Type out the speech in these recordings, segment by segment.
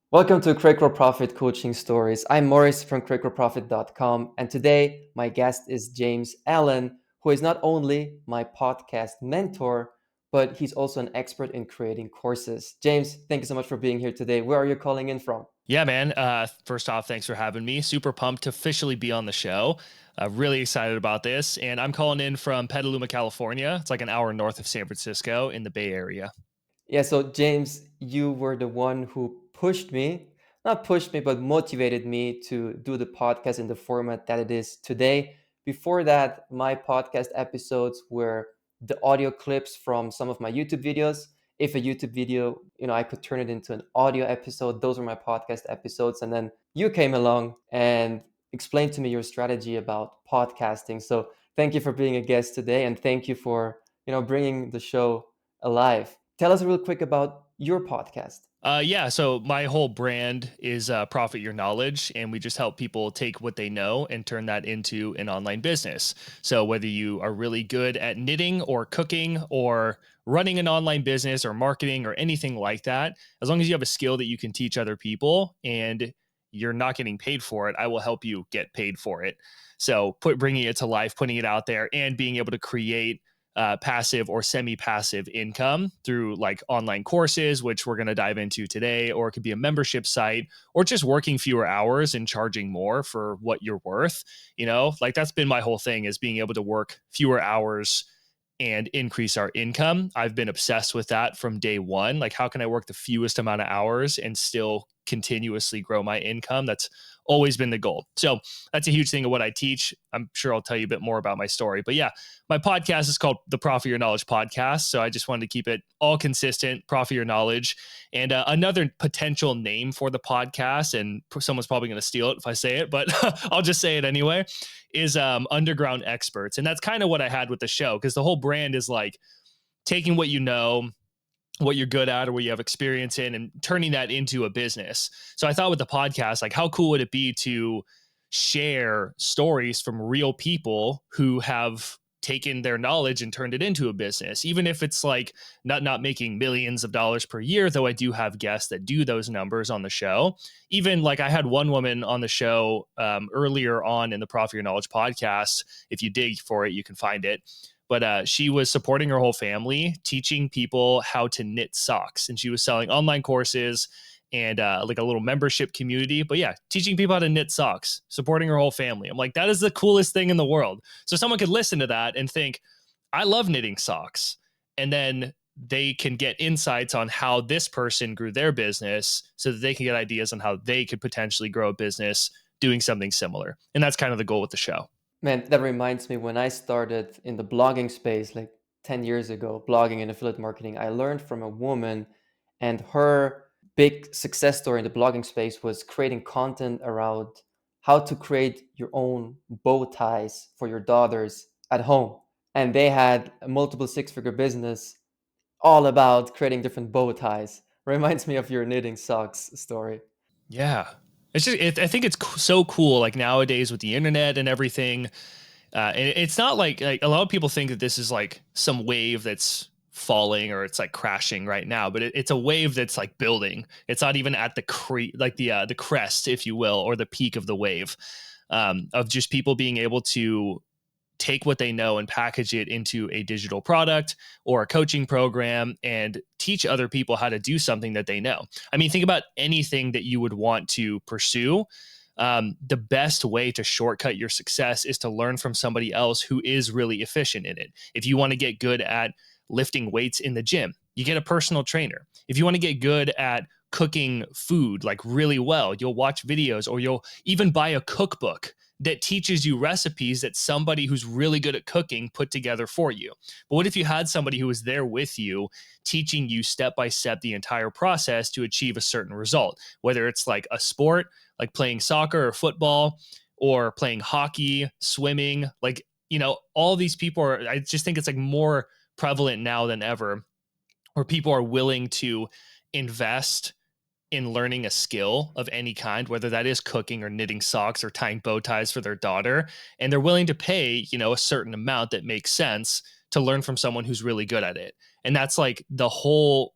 Welcome to CreateGrowProfit Coaching Stories. I'm Morris from CreateGrowProfit.com, and today my guest is James Allen, who is not only my podcast mentor, but he's also an expert in creating courses. James, thank you so much for being here today. Where are you calling in from? Yeah, man. First off, thanks for having me. Super pumped to officially be on the show. Really excited about this. And I'm calling in from Petaluma, California. It's like an hour north of San Francisco in the Bay Area. Yeah, so James, you were the one who pushed me, not pushed me, but motivated me to do the podcast in the format that it is today. Before that, my podcast episodes were the audio clips from some of my YouTube videos. If a YouTube video, I could turn it into an audio episode, those were my podcast episodes. And then you came along and explained to me your strategy about podcasting. So thank you for being a guest today, and thank you for, bringing the show alive. Tell us real quick about your podcast. Yeah, so my whole brand is Profit Your Knowledge, and we just help people take what they know and turn that into an online business. So whether you are really good at knitting or cooking or running an online business or marketing or anything like that, as long as you have a skill that you can teach other people and you're not getting paid for it, I will help you get paid for it. So bringing it to life, putting it out there, and being able to create passive or semi-passive income through like online courses, which we're going to dive into today, or it could be a membership site, or just working fewer hours and charging more for what you're worth. Like that's been my whole thing, is being able to work fewer hours and increase our income. I've been obsessed with that from day one. Like, how can I work the fewest amount of hours and still continuously grow my income? That's always been the goal. So that's a huge thing of what I teach. I'm sure I'll tell you a bit more about my story. But yeah, my podcast is called the Profit Your Knowledge Podcast. So I just wanted to keep it all consistent, Profit Your Knowledge. And another potential name for the podcast, and someone's probably going to steal it if I say it, but I'll just say it anyway, is Underground Experts. And that's kind of what I had with the show, because the whole brand is like taking what you know, what you're good at or what you have experience in, and turning that into a business. So I thought with the podcast, like, how cool would it be to share stories from real people who have taken their knowledge and turned it into a business, even if it's like not making millions of dollars per year, though I do have guests that do those numbers on the show. Even like I had one woman on the show earlier on in the Profit Your Knowledge podcast. If you dig for it, you can find it. But she was supporting her whole family, teaching people how to knit socks. And she was selling online courses and like a little membership community. But yeah, teaching people how to knit socks, supporting her whole family. I'm like, that is the coolest thing in the world. So someone could listen to that and think, I love knitting socks. And then they can get insights on how this person grew their business so that they can get ideas on how they could potentially grow a business doing something similar. And that's kind of the goal with the show. Man, that reminds me, when I started in the blogging space like 10 years ago, blogging and affiliate marketing, I learned from a woman, and her big success story in the blogging space was creating content around how to create your own bow ties for your daughters at home. And they had a multiple six-figure business all about creating different bow ties. Reminds me of your knitting socks story. Yeah. I think it's so cool, like nowadays with the internet and everything. And it's not like a lot of people think that this is like some wave that's falling or it's like crashing right now, but it's a wave that's like building. It's not even at the crest, if you will, or the peak of the wave, of just people being able to take what they know and package it into a digital product or a coaching program and teach other people how to do something that they know. I mean, think about anything that you would want to pursue. The best way to shortcut your success is to learn from somebody else who is really efficient in it. If you want to get good at lifting weights in the gym, you get a personal trainer. If you want to get good at cooking food like really well, you'll watch videos, or you'll even buy a cookbook that teaches you recipes that somebody who's really good at cooking put together for you. But what if you had somebody who was there with you, teaching you step by step the entire process to achieve a certain result, whether it's like a sport, like playing soccer or football, or playing hockey, swimming, like, all these people are, I just think it's like more prevalent now than ever, where people are willing to invest in learning a skill of any kind, whether that is cooking or knitting socks or tying bow ties for their daughter. And they're willing to pay, a certain amount that makes sense to learn from someone who's really good at it. And that's the whole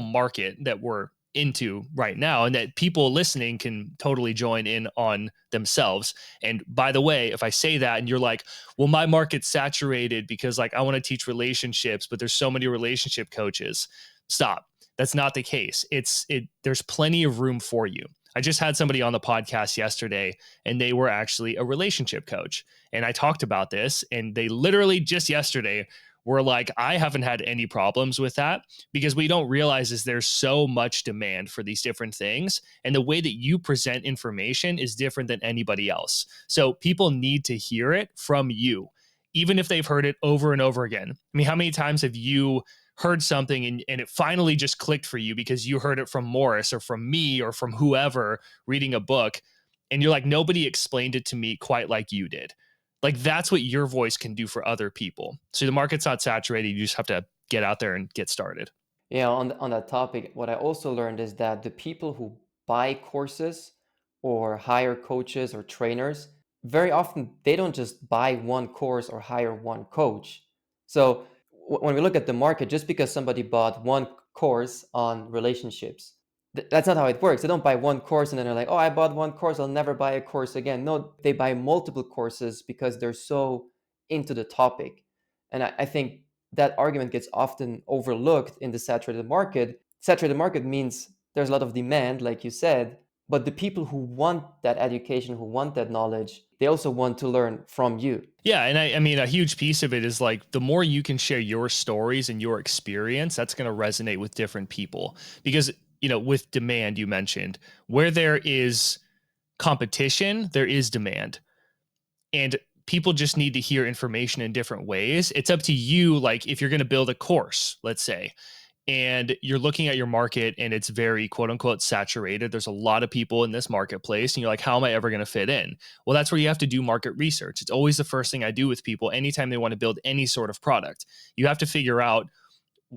market that we're into right now, and that people listening can totally join in on themselves. And by the way, if I say that and you're like, well, my market's saturated because like I want to teach relationships, but there's so many relationship coaches, stop. That's not the case. There's plenty of room for you. I just had somebody on the podcast yesterday and they were actually a relationship coach. And I talked about this and they literally just yesterday were like, I haven't had any problems with that, because we don't realize is there's so much demand for these different things. And the way that you present information is different than anybody else. So people need to hear it from you, even if they've heard it over and over again. I mean, how many times have you heard something and it finally just clicked for you because you heard it from Morris or from me or from whoever reading a book, and you're like, nobody explained it to me quite like you did. Like that's what your voice can do for other people. So the market's not saturated. You just have to get out there and get started. Yeah, on that topic, what I also learned is that the people who buy courses or hire coaches or trainers, very often they don't just buy one course or hire one coach. So when we look at the market, just because somebody bought one course on relationships, that's not how it works. They don't buy one course and then they're like, oh, I bought one course, I'll never buy a course again. No, they buy multiple courses because they're so into the topic. And I think that argument gets often overlooked in the saturated market. Saturated market means there's a lot of demand, like you said, but the people who want that education, who want that knowledge, they also want to learn from you. Yeah. And I mean, a huge piece of it is like the more you can share your stories and your experience, that's going to resonate with different people. Because, with demand, you mentioned where there is competition, there is demand. And people just need to hear information in different ways. It's up to you. Like if you're going to build a course, let's say, and you're looking at your market and it's very quote unquote saturated. There's a lot of people in this marketplace, and you're like, how am I ever going to fit in? Well, that's where you have to do market research. It's always the first thing I do with people anytime they want to build any sort of product. You have to figure out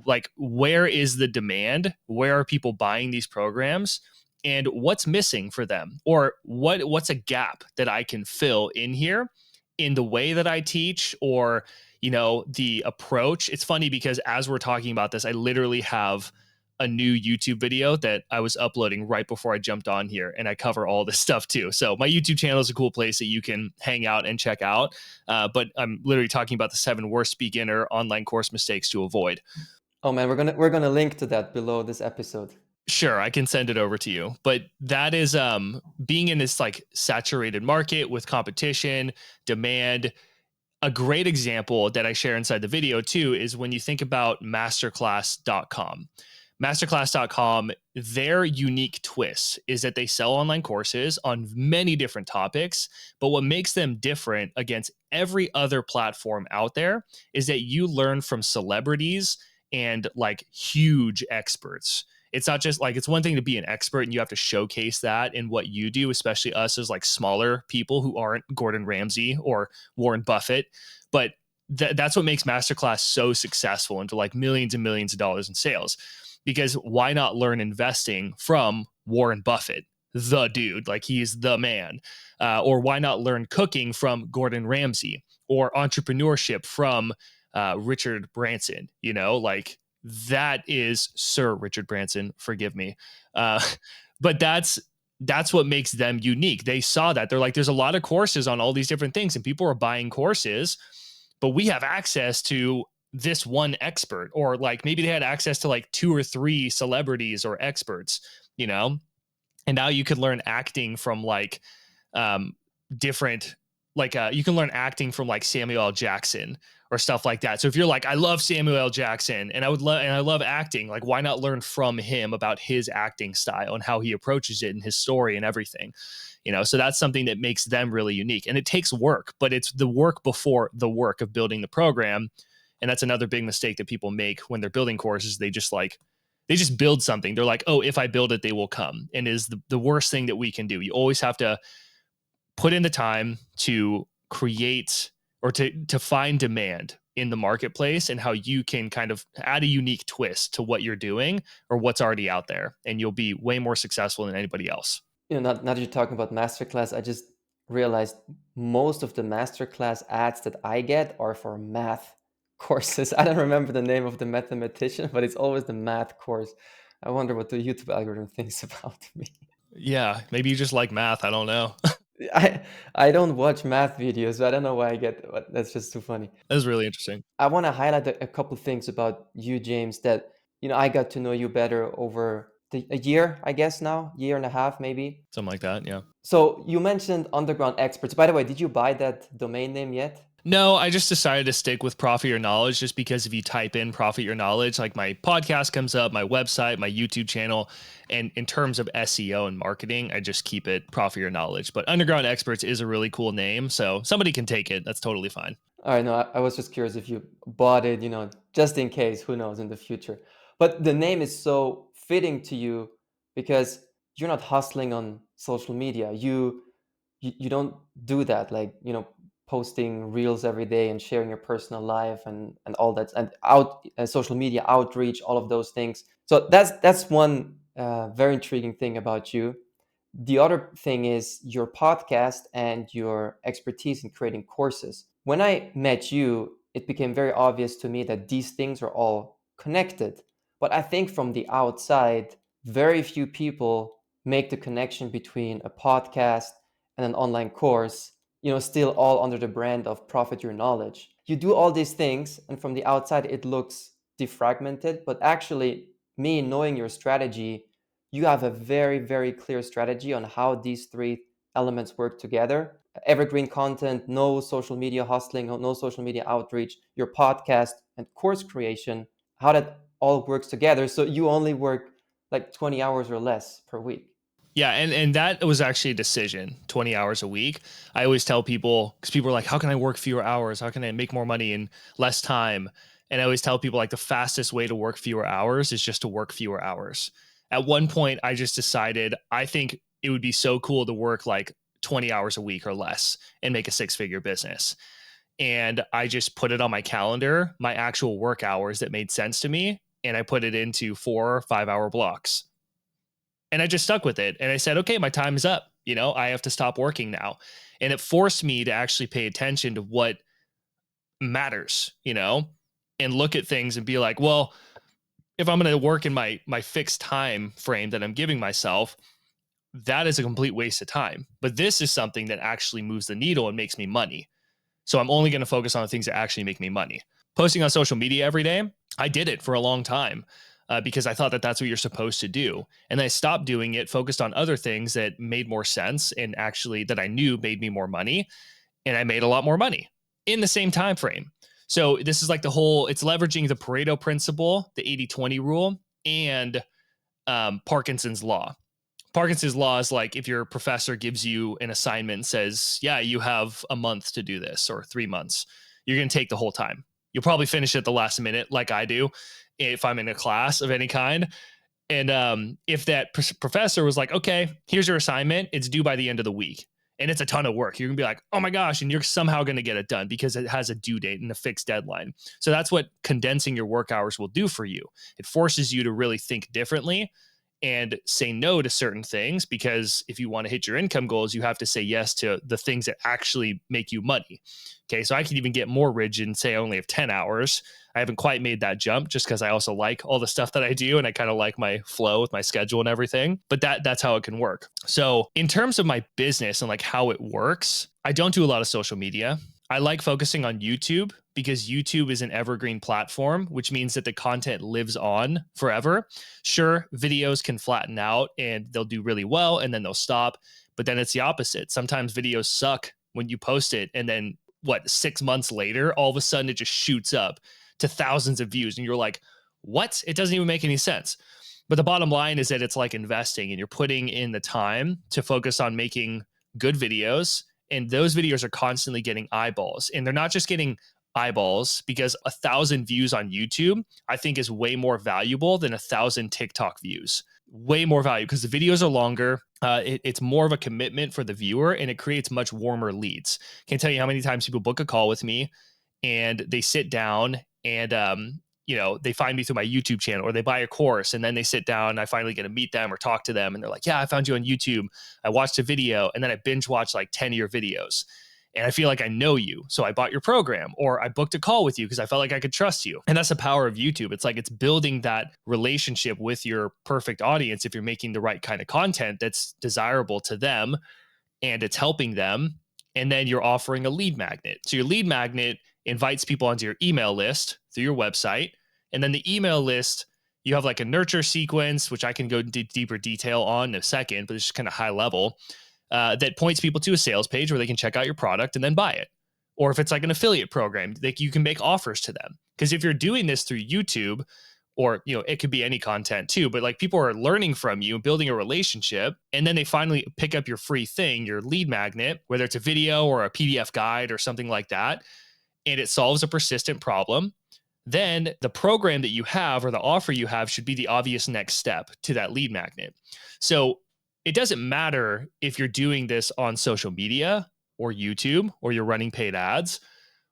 like where is the demand, where are people buying these programs, and what's missing for them, or what's a gap that I can fill in here in the way that I teach, or the approach. It's funny because as we're talking about this, I literally have a new YouTube video that I was uploading right before I jumped on here, and I cover all this stuff too. So my YouTube channel is a cool place that you can hang out and check out. But I'm literally talking about the 7 worst beginner online course mistakes to avoid. Oh man, we're gonna link to that below this episode. Sure, I can send it over to you. But that is being in this like saturated market with competition, demand. A great example that I share inside the video too is when you think about masterclass.com. Masterclass.com, their unique twist is that they sell online courses on many different topics. But what makes them different against every other platform out there is that you learn from celebrities and like huge experts. It's not just like, it's one thing to be an expert and you have to showcase that in what you do, especially us as like smaller people who aren't Gordon Ramsay or Warren Buffett. But that's what makes Masterclass so successful into like millions and millions of dollars in sales. Because why not learn investing from Warren Buffett, the dude? Like he's the man. Or why not learn cooking from Gordon Ramsay, or entrepreneurship from Richard Branson? Like that is Sir Richard Branson. Forgive me, but that's what makes them unique. They saw that they're like, there's a lot of courses on all these different things, and people are buying courses, but we have access to this one expert, or like maybe they had access to like 2 or 3 celebrities or experts, and now you could learn acting from like um, different, like you can learn acting from like Samuel L. Jackson or stuff like that. So if you're like, I love Samuel L. Jackson and I love acting, like why not learn from him about his acting style and how he approaches it and his story and everything. So that's something that makes them really unique. And it takes work, but it's the work before the work of building the program. And that's another big mistake that people make when they're building courses. They just build something. They're like, oh, if I build it, they will come. And is the worst thing that we can do. You always have to put in the time to create or to find demand in the marketplace, and how you can kind of add a unique twist to what you're doing or what's already out there. And you'll be way more successful than anybody else. Now that you're talking about masterclass, I just realized most of the masterclass ads that I get are for math courses. I don't remember the name of the mathematician, but it's always the math course. I wonder what the YouTube algorithm thinks about me. Yeah, maybe you just like math. I don't know. I I don't watch math videos, so I don't know why I get that's just too funny. That's really interesting. I want to highlight a couple things about you, James, that I got to know you better over a year, I guess now, year and a half maybe. Something like that. Yeah. So you mentioned underground experts. By the way, did you buy that domain name yet? No, I just decided to stick with Profit Your Knowledge just because if you type in Profit Your Knowledge, like my podcast comes up, my website, my YouTube channel, and in terms of SEO and marketing, I just keep it Profit Your Knowledge. But Underground Experts is a really cool name, so somebody can take it. That's totally fine. All right, no, I was just curious if you bought it, just in case, who knows in the future. But the name is so fitting to you because you're not hustling on social media. You don't do that, like, posting reels every day and sharing your personal life and all that, and social media outreach, all of those things. So that's one very intriguing thing about you. The other thing is your podcast and your expertise in creating courses. When I met you, it became very obvious to me that these things are all connected. But I think from the outside, very few people make the connection between a podcast and an online course, still all under the brand of Profit Your Knowledge. You do all these things, and from the outside, it looks defragmented, but actually, me knowing your strategy, you have a very, very clear strategy on how these three elements work together. Evergreen content, no social media hustling, no social media outreach, your podcast and course creation, how that all works together. So you only work like 20 hours or less per week. Yeah, and that was actually a decision, 20 hours a week. I always tell people, because people are like, how can I work fewer hours? How can I make more money in less time? And I always tell people like the fastest way to work fewer hours is just to work fewer hours. At one point, I just decided I think it would be so cool to work like 20 hours a week or less and make a six-figure business. And I just put it on my calendar, my actual work hours that made sense to me, and I put it into 4 or 5 hour blocks, and I just stuck with it. And I said, okay, my time is up. I have to stop working now. And it forced me to actually pay attention to what matters, and look at things and be like, well, if I'm going to work in my fixed time frame that I'm giving myself, that is a complete waste of time. But this is something that actually moves the needle and makes me money. So I'm only going to focus on the things that actually make me money. Posting on social media every day, I did it for a long time because I thought that that's what you're supposed to do. And then I stopped doing it, focused on other things that made more sense and actually that I knew made me more money. And I made a lot more money in the same time frame. So this is like it's leveraging the Pareto principle, the 80-20 rule, and Parkinson's law. Parkinson's law is like if your professor gives you an assignment and says, yeah, you have a month to do this or 3 months, you're going to take the whole time. You'll probably finish at the last minute, like I do, if I'm in a class of any kind. And if that professor was like, okay, here's your assignment, it's due by the end of the week, and it's a ton of work, you're going to be like, oh my gosh, and you're somehow going to get it done because it has a due date and a fixed deadline. So that's what condensing your work hours will do for you. It forces you to really think differently and say no to certain things, because if you want to hit your income goals, you have to say yes to the things that actually make you money. Okay, so I can even get more rigid and say I only have 10 hours. I haven't quite made that jump just because I also like all the stuff that I do and I kind of like my flow with my schedule and everything. But that's how it can work. So in terms of my business and like how it works, I don't do a lot of social media. I like focusing on YouTube because YouTube is an evergreen platform, which means that the content lives on forever. Sure, videos can flatten out and they'll do really well and then they'll stop. But then it's the opposite. Sometimes videos suck when you post it. And then 6 months later, all of a sudden it just shoots up to thousands of views. And you're like, what? It doesn't even make any sense. But the bottom line is that it's like investing and you're putting in the time to focus on making good videos. And those videos are constantly getting eyeballs. And they're not just getting eyeballs, because 1,000 views on YouTube, I think, is way more valuable than 1,000 TikTok views. Way more value because the videos are longer. It's more of a commitment for the viewer and it creates much warmer leads. Can't tell you how many times people book a call with me and they sit down and they find me through my YouTube channel, or they buy a course and then they sit down and I finally get to meet them or talk to them. And they're like, yeah, I found you on YouTube. I watched a video and then I binge watched like 10 of your videos. and I feel like I know you. So I bought your program, or I booked a call with you because I felt like I could trust you. And that's the power of YouTube. It's like it's building that relationship with your perfect audience if you're making the right kind of content that's desirable to them and it's helping them. And then you're offering a lead magnet. So your lead magnet invites people onto your email list through your website. And then the email list, you have like a nurture sequence, which I can go into deeper detail on in a second, but it's just kind of high level, that points people to a sales page where they can check out your product and then buy it. Or if it's like an affiliate program, like you can make offers to them. Because if you're doing this through YouTube, or it could be any content too, but like people are learning from you, building a relationship, and then they finally pick up your free thing, your lead magnet, whether it's a video or a PDF guide or something like that, and it solves a persistent problem, then the program that you have or the offer you have should be the obvious next step to that lead magnet. So it doesn't matter if you're doing this on social media or YouTube, or you're running paid ads,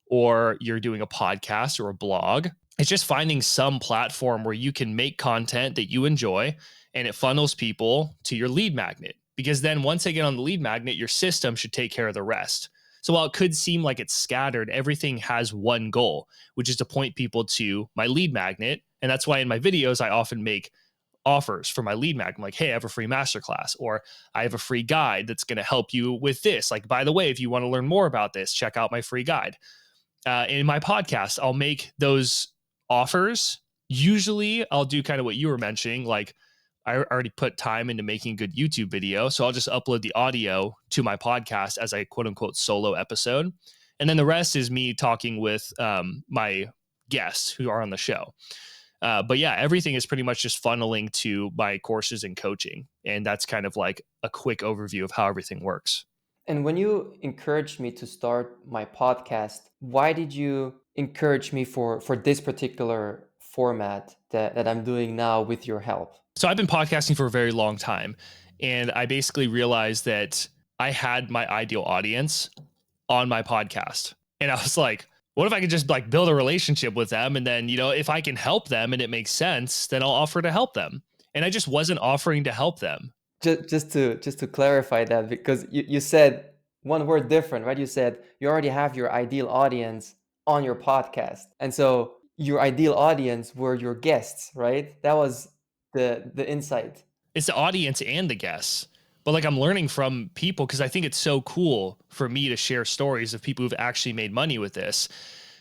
or you're doing a podcast or a blog. It's just finding some platform where you can make content that you enjoy and it funnels people to your lead magnet. Because then once they get on the lead magnet, your system should take care of the rest. So while it could seem like it's scattered, everything has one goal, which is to point people to my lead magnet. And that's why in my videos, I often make offers for my lead magnet. I'm like, hey, I have a free masterclass, or I have a free guide that's going to help you with this. Like, by the way, if you want to learn more about this, check out my free guide. In my podcast, I'll make those offers. Usually I'll do kind of what you were mentioning. Like, I already put time into making a good YouTube video. So I'll just upload the audio to my podcast as a quote unquote solo episode. And then the rest is me talking with my guests who are on the show. But yeah, everything is pretty much just funneling to my courses and coaching. And that's kind of like a quick overview of how everything works. And when you encouraged me to start my podcast, why did you encourage me for this particular format that I'm doing now with your help? So I've been podcasting for a very long time, and I basically realized that I had my ideal audience on my podcast. And I was like, what if I could just like build a relationship with them? And then, if I can help them and it makes sense, then I'll offer to help them. And I just wasn't offering to help them. Just to clarify that, because you said one word different, right? You said you already have your ideal audience on your podcast. And so your ideal audience were your guests, right? That was the insight. It's the audience and the guests. But like I'm learning from people because I think it's so cool for me to share stories of people who've actually made money with this.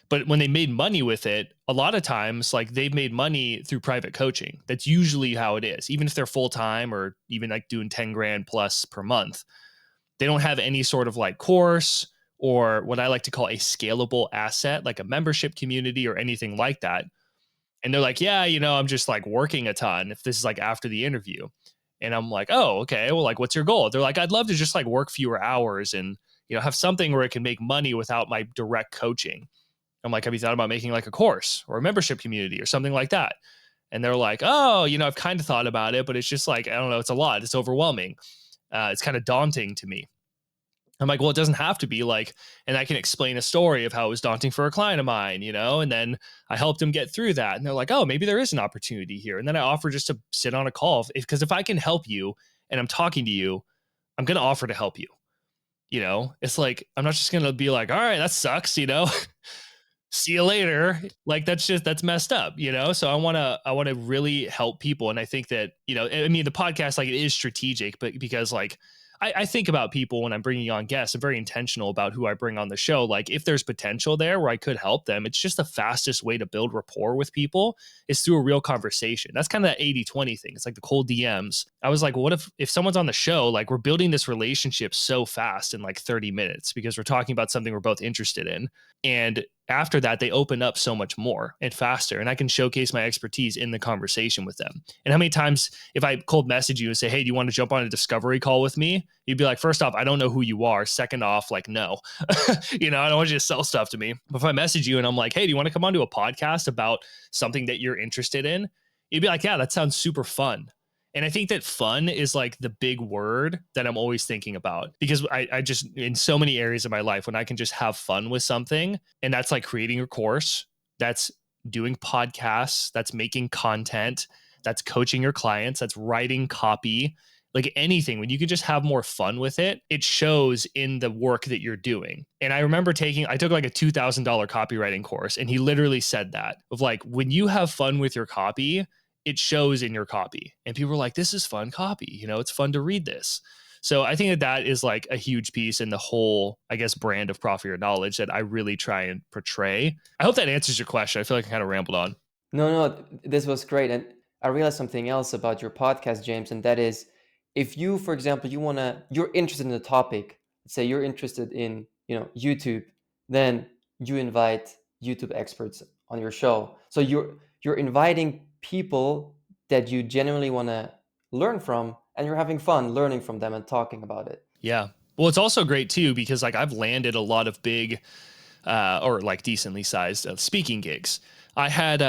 But when they made money with it, a lot of times, like they've made money through private coaching. That's usually how it is. Even if they're full time or even like doing 10 grand plus per month, they don't have any sort of like course or what I like to call a scalable asset, like a membership community or anything like that. And they're like, yeah, I'm just like working a ton if this is like after the interview. And I'm like, oh, okay. Well, like, what's your goal? They're like, I'd love to just like work fewer hours and, have something where it can make money without my direct coaching. I'm like, have you thought about making like a course or a membership community or something like that? And they're like, oh, I've kind of thought about it, but it's just like, I don't know, it's a lot. It's overwhelming. It's kind of daunting to me. I'm like, well, it doesn't have to be like, and I can explain a story of how it was daunting for a client of mine, and then I helped them get through that. And they're like, oh, maybe there is an opportunity here. And then I offer just to sit on a call because if I can help you and I'm talking to you, I'm going to offer to help you. It's like, I'm not just going to be like, all right, that sucks, see you later. Like that's messed up, So I want to really help people. And I think that, I mean, the podcast, like it is strategic, but because like, I think about people when I'm bringing on guests. I'm very intentional about who I bring on the show. Like if there's potential there where I could help them, it's just the fastest way to build rapport with people is through a real conversation. That's kind of that 80-20 thing. It's like the cold DMs. I was like, what if someone's on the show, like we're building this relationship so fast in like 30 minutes because we're talking about something we're both interested in. And after that, they open up so much more and faster. And I can showcase my expertise in the conversation with them. And how many times if I cold message you and say, hey, do you want to jump on a discovery call with me? You'd be like, first off, I don't know who you are. Second off, like, no, I don't want you to sell stuff to me. But if I message you and I'm like, hey, do you want to come onto a podcast about something that you're interested in? You'd be like, yeah, that sounds super fun. And I think that fun is like the big word that I'm always thinking about because I just, in so many areas of my life, when I can just have fun with something, and that's like creating a course, that's doing podcasts, that's making content, that's coaching your clients, that's writing copy, like anything, when you can just have more fun with it, it shows in the work that you're doing. And I remember I took like a $2,000 copywriting course, and he literally said that of like, when you have fun with your copy, it shows in your copy. And people were like, this is fun copy. It's fun to read this. So I think that is like a huge piece in the whole, I guess, brand of Profit Your Knowledge that I really try and portray. I hope that answers your question. I feel like I kind of rambled on. No, this was great. And I realized something else about your podcast, James, and that is if you, for example, you're interested in the topic, say you're interested in, YouTube, then you invite YouTube experts on your show. So you're inviting people that you genuinely want to learn from, and you're having fun learning from them and talking about it. Yeah. Well, it's also great too, because like I've landed a lot of big or like decently sized speaking gigs. I had,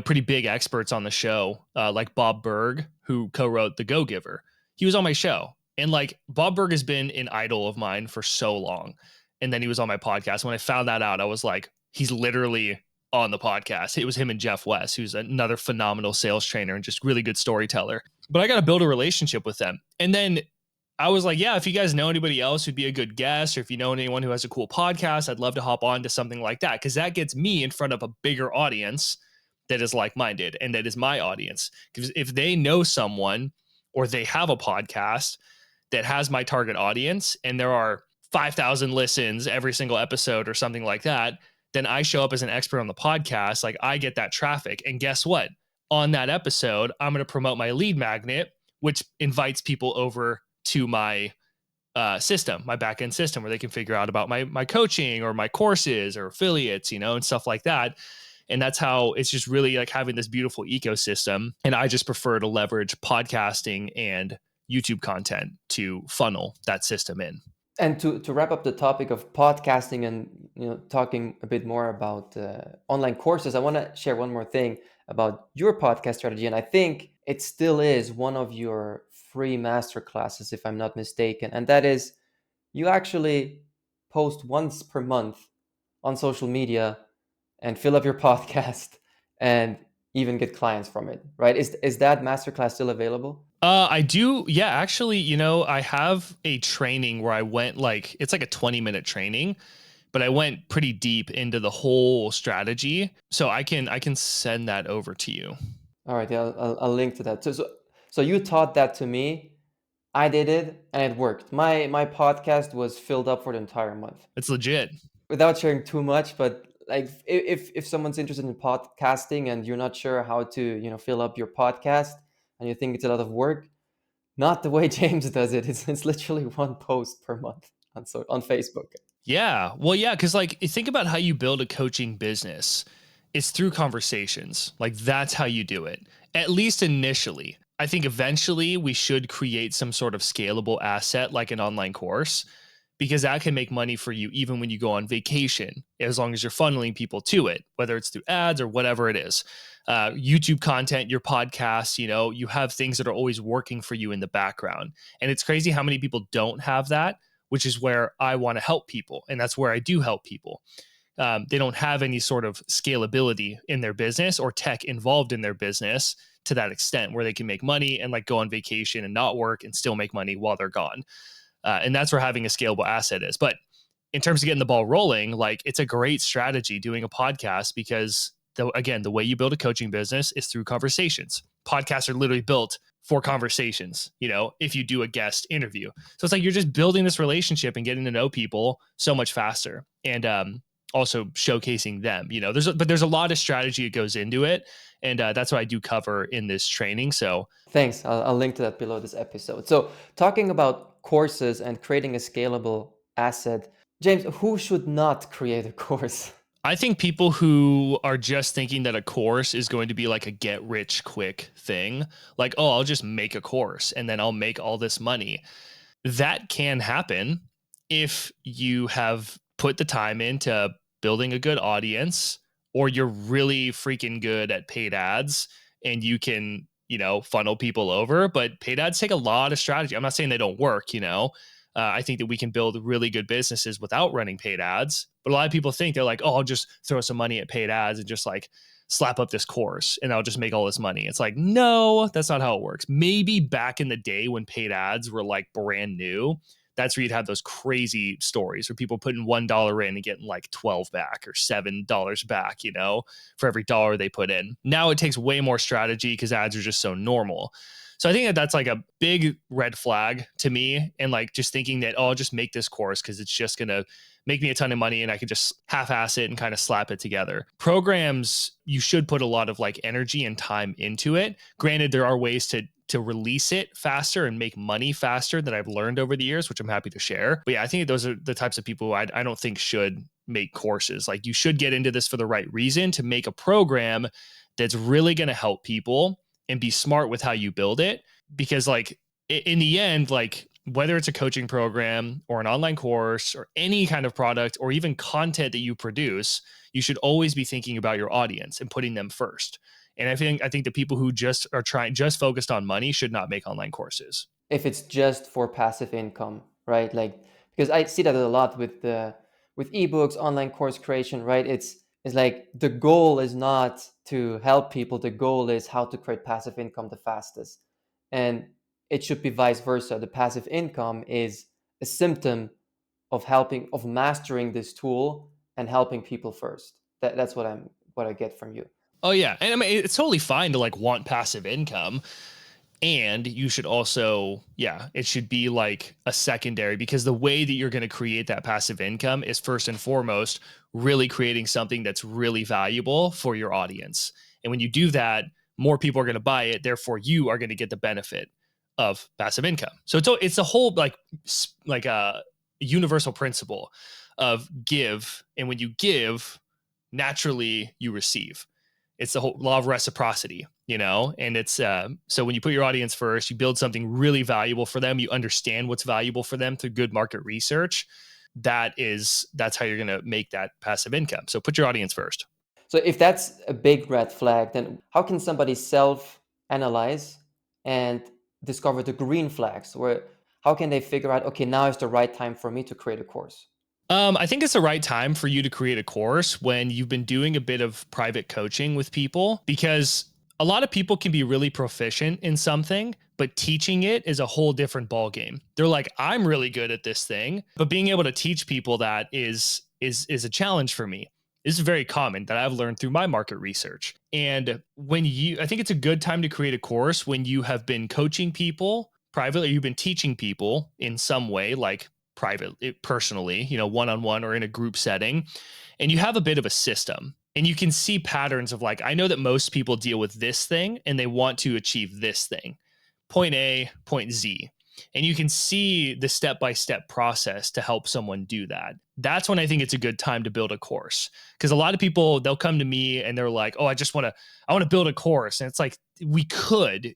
pretty big experts on the show, like Bob Berg, who co-wrote The Go-Giver. He was on my show, and like Bob Berg has been an idol of mine for so long. And then he was on my podcast. When I found that out, I was like, he's literally on the podcast. It was him and Jeff West, who's another phenomenal sales trainer and just really good storyteller. But I got to build a relationship with them. And then I was like, yeah, if you guys know anybody else who'd be a good guest, or if you know anyone who has a cool podcast, I'd love to hop on to something like that, because that gets me in front of a bigger audience that is like-minded, and that is my audience. Because if they know someone or they have a podcast that has my target audience and there are 5,000 listens every single episode or something like that, then I show up as an expert on the podcast, like I get that traffic. And guess what? On that episode, I'm going to promote my lead magnet, which invites people over to my system, my backend system, where they can figure out about my coaching or my courses or affiliates, and stuff like that. And that's how it's just really like having this beautiful ecosystem. And I just prefer to leverage podcasting and YouTube content to funnel that system in. And to wrap up the topic of podcasting and talking a bit more about online courses, I want to share one more thing about your podcast strategy. And I think it still is one of your free masterclasses, if I'm not mistaken. And that is, you actually post once per month on social media and fill up your podcast and even get clients from it, right? Is that masterclass still available? I do. Yeah, actually, I have a training where I went it's like a 20-minute training, but I went pretty deep into the whole strategy. So I can send that over to you. All right, yeah, I'll link to that. So you taught that to me. I did it and it worked. My podcast was filled up for the entire month. It's legit. Without sharing too much, but like if someone's interested in podcasting and you're not sure how to, fill up your podcast and you think it's a lot of work, not the way James does it. It's literally one post per month on Facebook. Yeah. Well, yeah, because like think about how you build a coaching business. It's through conversations. Like that's how you do it, at least initially. I think eventually we should create some sort of scalable asset like an online course, because that can make money for you even when you go on vacation, as long as you're funneling people to it, whether it's through ads or whatever it is. YouTube content, your podcasts, you have things that are always working for you in the background. And it's crazy how many people don't have that, which is where I want to help people. And that's where I do help people. They don't have any sort of scalability in their business or tech involved in their business to that extent where they can make money and like go on vacation and not work and still make money while they're gone. And that's where having a scalable asset is. But in terms of getting the ball rolling, like it's a great strategy doing a podcast, because the way you build a coaching business is through conversations. Podcasts are literally built for conversations, if you do a guest interview. So it's like you're just building this relationship and getting to know people so much faster. And also showcasing them, there's a lot of strategy that goes into it. And that's what I do cover in this training. So thanks. I'll link to that below this episode. So talking about courses and creating a scalable asset, James, who should not create a course? I think people who are just thinking that a course is going to be like a get rich quick thing, like, oh, I'll just make a course and then I'll make all this money. That can happen if you have put the time into building a good audience, or you're really freaking good at paid ads and you can, funnel people over. But paid ads take a lot of strategy. I'm not saying they don't work, I think that we can build really good businesses without running paid ads. But a lot of people think they're like, oh, I'll just throw some money at paid ads and just like slap up this course and I'll just make all this money. It's like, no, that's not how it works. Maybe back in the day when paid ads were like brand new, that's where you'd have those crazy stories where people putting $1 in and getting like 12 back or $7 back, for every dollar they put in. Now it takes way more strategy because ads are just so normal. So I think that that's like a big red flag to me. And like just thinking that, oh, I'll just make this course because it's just going to make me a ton of money and I could just half-ass it and kind of slap it together. Programs, you should put a lot of like energy and time into it. Granted, there are ways to release it faster and make money faster that I've learned over the years, which I'm happy to share. But yeah, I think those are the types of people who I don't think should make courses. Like you should get into this for the right reason to make a program that's really going to help people and be smart with how you build it. Because like in the end, like whether it's a coaching program or an online course or any kind of product or even content that you produce, you should always be thinking about your audience and putting them first. And I think the people who just focused on money should not make online courses. If it's just for passive income, right? Like, because I see that a lot with ebooks, online course creation, right? It's like the goal is not to help people. The goal is how to create passive income the fastest. And it should be vice versa. The passive income is a symptom of mastering this tool and helping people first. That's what I get from you. Oh yeah, and I mean it's totally fine to like want passive income. And you should also, yeah, it should be like a secondary, because the way that you're going to create that passive income is first and foremost really creating something that's really valuable for your audience. And when you do that, more people are going to buy it. Therefore, you are going to get the benefit of passive income. So it's a whole like a universal principle of give. And when you give, naturally you receive. It's the whole law of reciprocity, and it's so when you put your audience first, you build something really valuable for them, you understand what's valuable for them through good market research. That's how you're going to make that passive income. So put your audience first. So if that's a big red flag, then how can somebody self-analyze and discover the green flags? Where how can they figure out, okay, now is the right time for me to create a course? I think it's the right time for you to create a course when you've been doing a bit of private coaching with people, because a lot of people can be really proficient in something, but teaching it is a whole different ballgame. They're like, I'm really good at this thing, but being able to teach people that is a challenge for me. This is very common that I've learned through my market research. And I think it's a good time to create a course when you have been coaching people privately, or you've been teaching people in some way, like personally, one-on-one or in a group setting, and you have a bit of a system and you can see patterns of like, I know that most people deal with this thing and they want to achieve this thing, point A, point Z. And you can see the step-by-step process to help someone do that. That's when I think it's a good time to build a course. Because a lot of people, they'll come to me and they're like, oh, I want to build a course. And it's like, we could,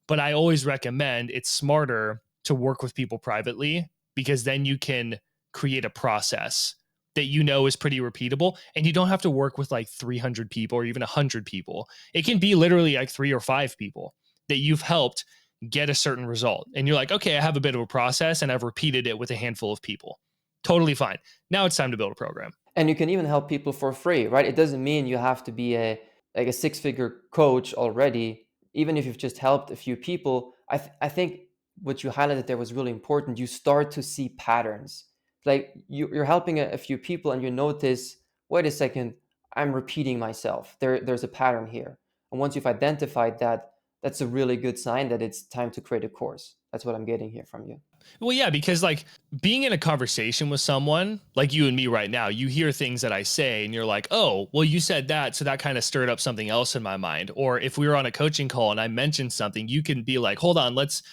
but I always recommend it's smarter to work with people privately, because then you can create a process that is pretty repeatable, and you don't have to work with like 300 people or even 100 people. It can be literally like 3 or 5 people that you've helped get a certain result. And you're like, okay, I have a bit of a process and I've repeated it with a handful of people. Totally fine. Now it's time to build a program. And you can even help people for free, right? It doesn't mean you have to be a 6-figure coach already. Even if you've just helped a few people, I think what you highlighted there was really important. You start to see patterns. Like you're helping a few people and you notice, wait a second, I'm repeating myself. There's a pattern here. And once you've identified that, that's a really good sign that it's time to create a course. That's what I'm getting here from you. Well, yeah, because like being in a conversation with someone like you and me right now, you hear things that I say and you're like, oh, well, you said that. So that kind of stirred up something else in my mind. Or if we were on a coaching call and I mentioned something, you can be like, hold on, let's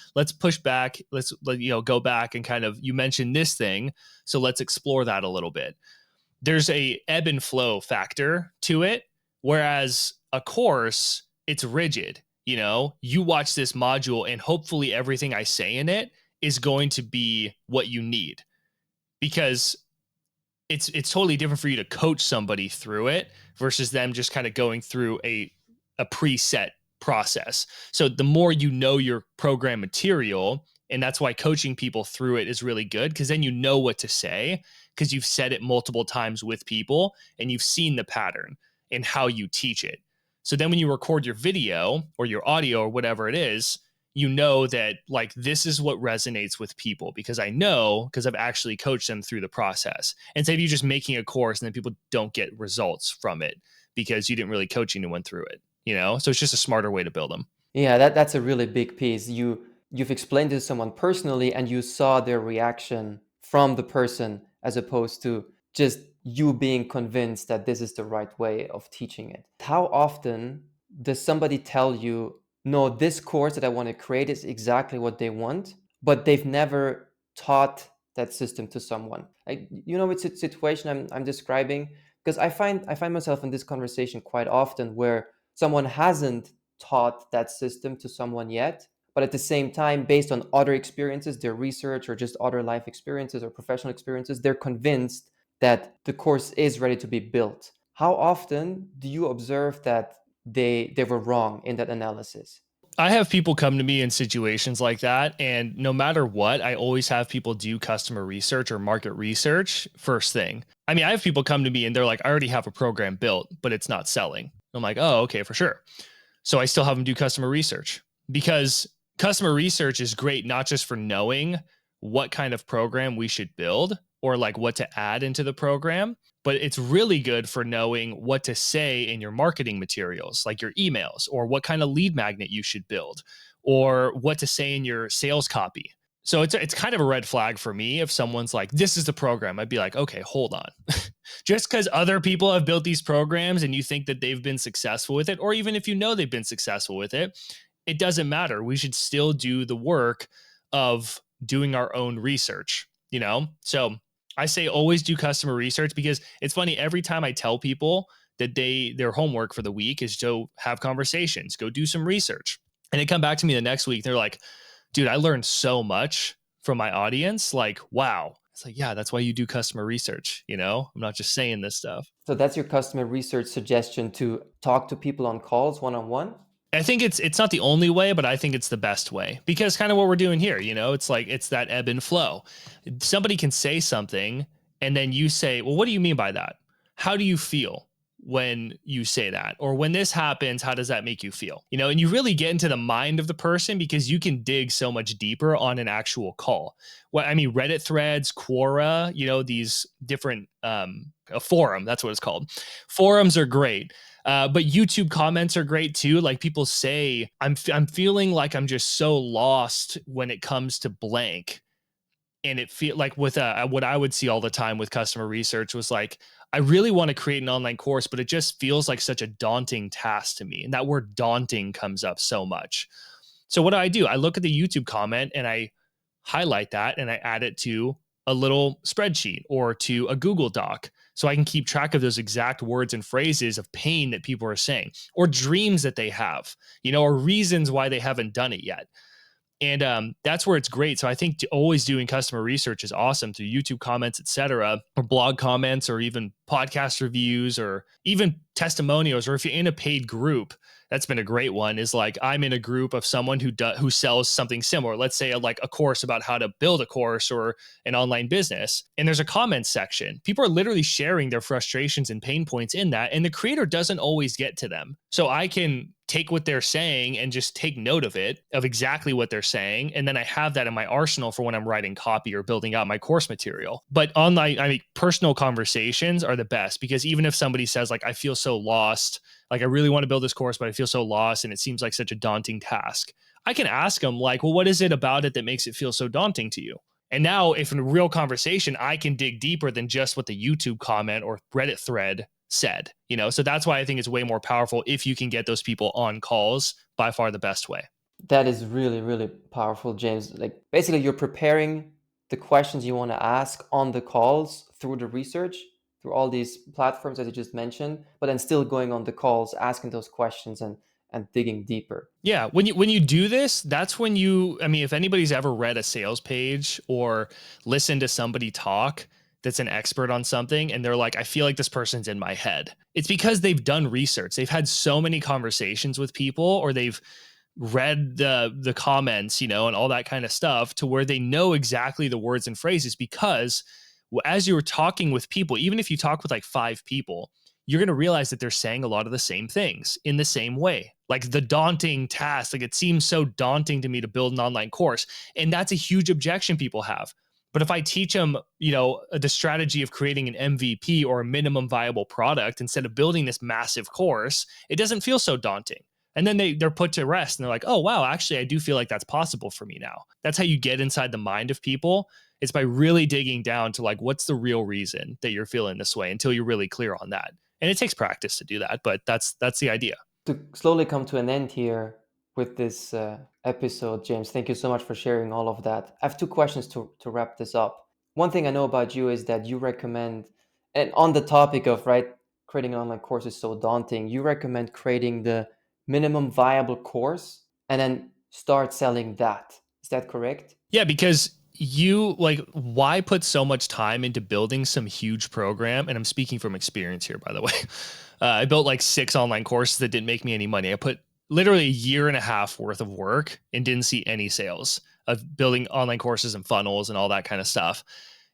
push back. Let's go back and kind of, you mentioned this thing. So let's explore that a little bit. There's a ebb and flow factor to it. Whereas a course, it's rigid. You watch this module and hopefully everything I say in it is going to be what you need, because it's totally different for you to coach somebody through it versus them just kind of going through a preset process. So the more you know your program material, and that's why coaching people through it is really good, because then you know what to say because you've said it multiple times with people and you've seen the pattern. in how you teach it. So then when you record your video or your audio or whatever it is, you know that like this is what resonates with people because I know because I've actually coached them through the process. Instead of you just making a course and then people don't get results from it because you didn't really coach anyone through it, you know? So it's just a smarter way to build them. Yeah, that's a really big piece. You've explained it to someone personally and you saw their reaction from the person as opposed to just you being convinced that this is the right way of teaching it. How often does somebody tell you, no, this course that I want to create is exactly what they want, but they've never taught that system to someone? Like, you know, it's a situation I'm describing because I find myself in this conversation quite often where someone hasn't taught that system to someone yet, but at the same time, based on other experiences, their research or just other life experiences or professional experiences, they're convinced that the course is ready to be built. How often do you observe that they were wrong in that analysis? I have people come to me in situations like that. And no matter what, I always have people do customer research or market research first thing. I mean, I have people come to me and they're like, I already have a program built, but it's not selling. I'm like, oh, okay, for sure. So I still have them do customer research because customer research is great, not just for knowing what kind of program we should build or like what to add into the program, but it's really good for knowing what to say in your marketing materials, like your emails, or what kind of lead magnet you should build, or what to say in your sales copy. So it's kind of a red flag for me if someone's like, this is the program. I'd be like, okay, hold on. Just because other people have built these programs and you think that they've been successful with it, or even if you know they've been successful with it, it doesn't matter. We should still do the work of doing our own research, you know? So I say always do customer research because it's funny. Every time I tell people that their homework for the week is to have conversations, go do some research. And they come back to me the next week. They're like, dude, I learned so much from my audience. Like, wow. It's like, yeah, that's why you do customer research. You know, I'm not just saying this stuff. So that's your customer research suggestion, to talk to people on calls one on one? I think it's not the only way, but I think it's the best way because kind of what we're doing here, you know, it's like it's that ebb and flow. Somebody can say something and then you say, well, what do you mean by that? How do you feel when you say that? Or when this happens, how does that make you feel? You know, and you really get into the mind of the person because you can dig so much deeper on an actual call. What I mean, Reddit threads, Quora, you know, these different a forum, that's what it's called. Forums are great. But YouTube comments are great too. Like people say, I'm feeling like I'm just so lost when it comes to blank. And it feel like with what I would see all the time with customer research was like, I really want to create an online course, but it just feels like such a daunting task to me. And that word daunting comes up so much. So what do? I look at the YouTube comment and I highlight that and I add it to a little spreadsheet or to a Google Doc so I can keep track of those exact words and phrases of pain that people are saying or dreams that they have, you know, or reasons why they haven't done it yet. And that's where it's great. So I think always doing customer research is awesome through YouTube comments, etc., or blog comments, or even podcast reviews, or even testimonials. Or if you're in a paid group, that's been a great one. Is like I'm in a group of someone who sells something similar. Let's say like a course about how to build a course or an online business, and there's a comments section. People are literally sharing their frustrations and pain points in that, and the creator doesn't always get to them. So I can take what they're saying and just take note of it, of exactly what they're saying. And then I have that in my arsenal for when I'm writing copy or building out my course material. But personal conversations are the best because even if somebody says like, I feel so lost, like I really want to build this course, but I feel so lost and it seems like such a daunting task, I can ask them like, well, what is it about it that makes it feel so daunting to you? And now if in a real conversation, I can dig deeper than just what the YouTube comment or Reddit thread said, you know? So that's why I think it's way more powerful if you can get those people on calls, by far the best way. That is really, really powerful, James. Like basically you're preparing the questions you want to ask on the calls through the research, through all these platforms as you just mentioned, but then still going on the calls, asking those questions and digging deeper. Yeah, when you do this, that's when if anybody's ever read a sales page or listened to somebody talk that's an expert on something and they're like, I feel like this person's in my head. It's because they've done research. They've had so many conversations with people or they've read the comments, you know, and all that kind of stuff to where they know exactly the words and phrases because as you're talking with people, even if you talk with like 5 people, you're going to realize that they're saying a lot of the same things in the same way. Like the daunting task, like it seems so daunting to me to build an online course. And that's a huge objection people have. But if I teach them, the strategy of creating an MVP or a minimum viable product instead of building this massive course, it doesn't feel so daunting. And then they're put to rest and they're like, oh, wow, actually, I do feel like that's possible for me now. That's how you get inside the mind of people. It's by really digging down to like, what's the real reason that you're feeling this way until you're really clear on that. And it takes practice to do that, but that's the idea. To slowly come to an end here with this episode, James, thank you so much for sharing all of that. I have two questions to wrap this up. One thing I know about you is that you recommend, and on the topic of, right, creating an online course is so daunting, you recommend creating the minimum viable course and then start selling that. Is that correct? Yeah, because you like, why put so much time into building some huge program? And I'm speaking from experience here, by the way. I built like 6 online courses that didn't make me any money. I put literally a year and a half worth of work and didn't see any sales of building online courses and funnels and all that kind of stuff.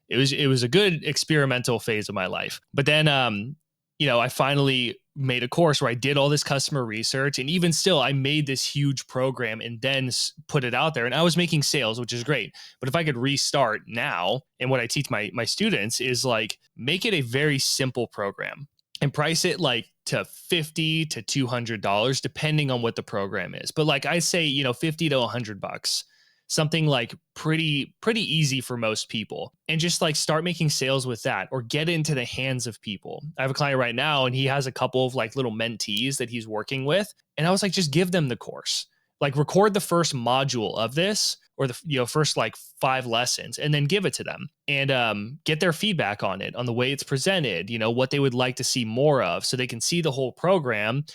It was a good experimental phase of my life. But then I finally made a course where I did all this customer research, and even still I made this huge program and then put it out there, and I was making sales, which is great. But if I could restart now, and what I teach my students is like, make it a very simple program and price it like to $50 to $200 depending on what the program is. But like I say, $50 to $100, something like pretty easy for most people, and just like start making sales with that or get into the hands of people. I have a client right now and he has a couple of like little mentees that he's working with, and I was like, just give them the course, like record the first module of this or the first like 5 lessons, and then give it to them and get their feedback on it, on the way it's presented, what they would like to see more of, so they can see the whole program.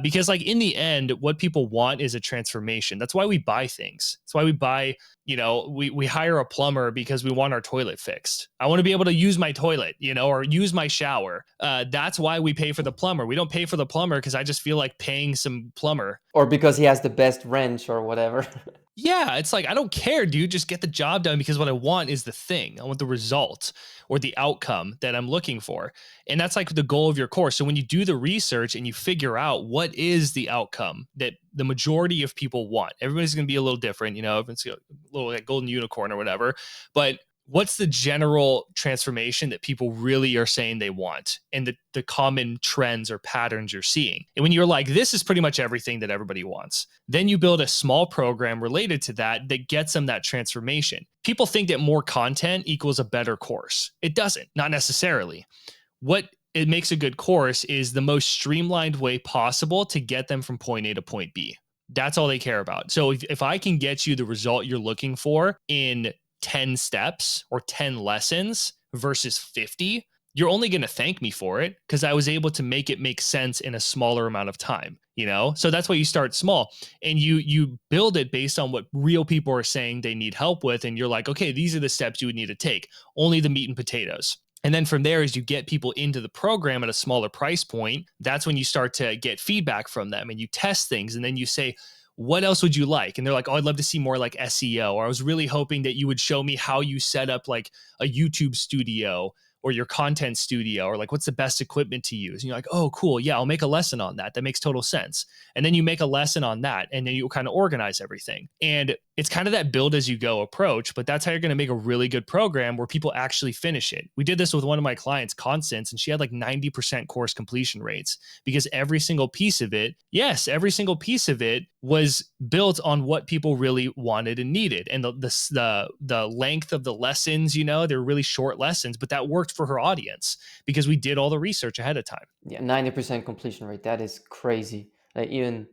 Because like in the end, what people want is a transformation. That's why we buy things. That's why we buy, we hire a plumber because we want our toilet fixed. I want to be able to use my toilet, or use my shower. That's why we pay for the plumber. We don't pay for the plumber because I just feel like paying some plumber. Or because he has the best wrench or whatever. Yeah, it's like, I don't care, dude. Just get the job done, because what I want is the thing. I want the result or the outcome that I'm looking for. And that's like the goal of your course. So when you do the research and you figure out what is the outcome that the majority of people want, everybody's going to be a little different, if it's a little like golden unicorn or whatever, but what's the general transformation that people really are saying they want, and the common trends or patterns you're seeing. And when you're like, this is pretty much everything that everybody wants, then you build a small program related to that gets them that transformation. People think that more content equals a better course. It doesn't, not necessarily. What it makes a good course is the most streamlined way possible to get them from point A to point B. That's all they care about. So if I can get you the result you're looking for in 10 steps or 10 lessons versus 50, you're only going to thank me for it, because I was able to make it make sense in a smaller amount of time, So that's why you start small, and you build it based on what real people are saying they need help with. And you're like, okay, these are the steps you would need to take, only the meat and potatoes. And then from there, as you get people into the program at a smaller price point, that's when you start to get feedback from them and you test things. And then you say, what else would you like? And they're like, oh, I'd love to see more like SEO. Or I was really hoping that you would show me how you set up like a YouTube studio or your content studio, or like, what's the best equipment to use? And you're like, oh, cool. Yeah, I'll make a lesson on that. That makes total sense. And then you make a lesson on that, and then you kind of organize everything. And it's kind of that build as you go approach, but that's how you're going to make a really good program where people actually finish it. We did this with one of my clients, Constance, and she had like 90% course completion rates, because every single piece of it, every single piece of it was built on what people really wanted and needed. And the length of the lessons, they're really short lessons, but that worked for her audience because we did all the research ahead of time. Yeah, 90% completion rate. That is crazy. Like even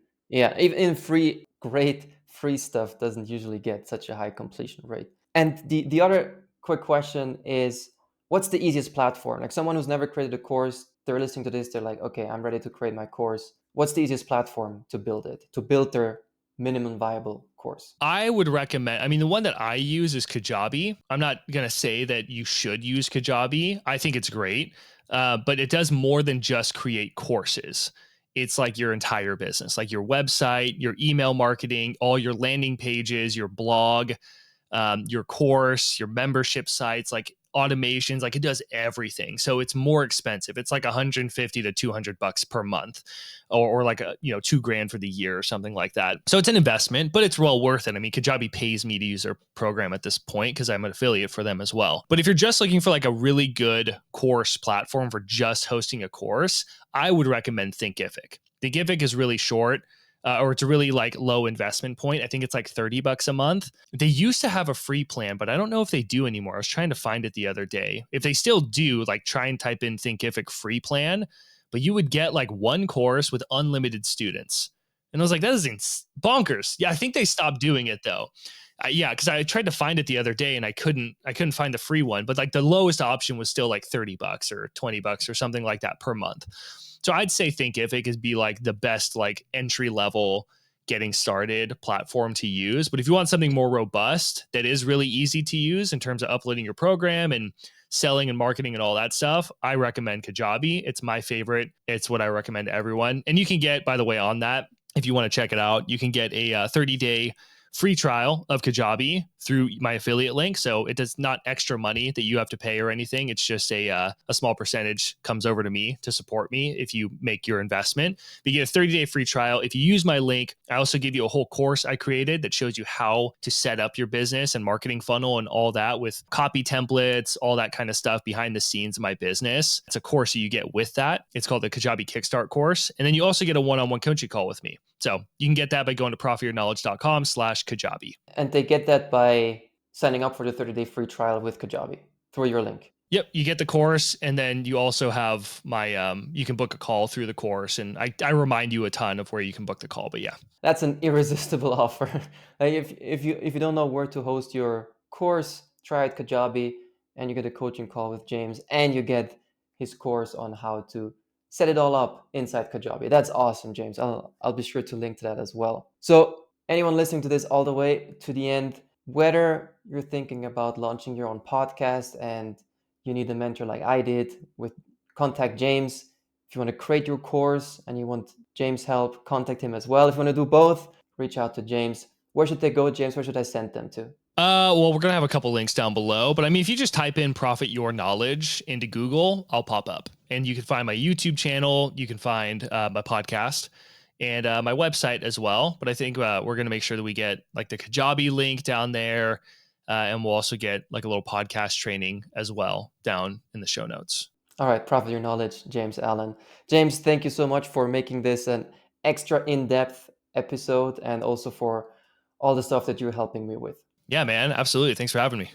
great free stuff doesn't usually get such a high completion rate. And the other quick question is, what's the easiest platform? Like someone who's never created a course, they're listening to this, they're like, okay, I'm ready to create my course. What's the easiest platform to build their minimum viable course? I would recommend, the one that I use is Kajabi. I'm not going to say that you should use Kajabi. I think it's great, but it does more than just create courses. It's like your entire business, like your website, your email marketing, all your landing pages, your blog, your course, your membership sites, like automations, like it does everything. So it's more expensive. It's like 150 to 200 bucks per month, or like a, 2 grand for the year or something like that. So it's an investment, but it's well worth it. I mean, Kajabi pays me to use their program at this point because I'm an affiliate for them as well. But if you're just looking for like a really good course platform for just hosting a course, I would recommend Thinkific. Thinkific is really short. Or it's a really like low investment point. I think it's like 30 bucks a month. They used to have a free plan, but I don't know if they do anymore. I was trying to find it the other day. If they still do, like try and type in Thinkific free plan, but you would get like one course with unlimited students. And I was like, that is bonkers. Yeah, I think they stopped doing it though. Yeah, because I tried to find it the other day and I couldn't find the free one, but like the lowest option was still like 30 bucks or 20 bucks or something like that per month. So I'd say Thinkific is be like the best like entry level getting started platform to use. But if you want something more robust that is really easy to use in terms of uploading your program and selling and marketing and all that stuff, I recommend Kajabi. It's my favorite. It's what I recommend to everyone. And you can get, by the way, on that, if you want to check it out, you can get a 30-day free trial of Kajabi through my affiliate link. So it does not extra money that you have to pay or anything. It's just a small percentage comes over to me to support me if you make your investment. But you get a 30-day free trial. If you use my link, I also give you a whole course I created that shows you how to set up your business and marketing funnel and all that with copy templates, all that kind of stuff behind the scenes of my business. It's a course that you get with that. It's called the Kajabi Kickstart course. And then you also get a one-on-one coaching call with me. So you can get that by going to profityourknowledge.com/Kajabi. And they get that by signing up for the 30-day free trial with Kajabi through your link. Yep, you get the course, and then you also have my you can book a call through the course, and I remind you a ton of where you can book the call. But yeah, that's an irresistible offer. Like if you don't know where to host your course, try out Kajabi, and you get a coaching call with James, and you get his course on how to set it all up inside Kajabi. That's awesome, James. I'll be sure to link to that as well. So anyone listening to this all the way to the end, whether you're thinking about launching your own podcast and you need a mentor like I did, with contact James. If you want to create your course and you want James' help, contact him as well. If you want to do both, reach out to James. Where should they go, James? Where should I send them to? Well, we're going to have a couple links down below, but I mean, if you just type in Profit Your Knowledge into Google, I'll pop up and you can find my YouTube channel. You can find my podcast and my website as well. But I think we're going to make sure that we get like the Kajabi link down there. And we'll also get like a little podcast training as well down in the show notes. All right, Profit Your Knowledge, James Allen. James, thank you so much for making this an extra in-depth episode and also for all the stuff that you're helping me with. Yeah, man, absolutely. Thanks for having me.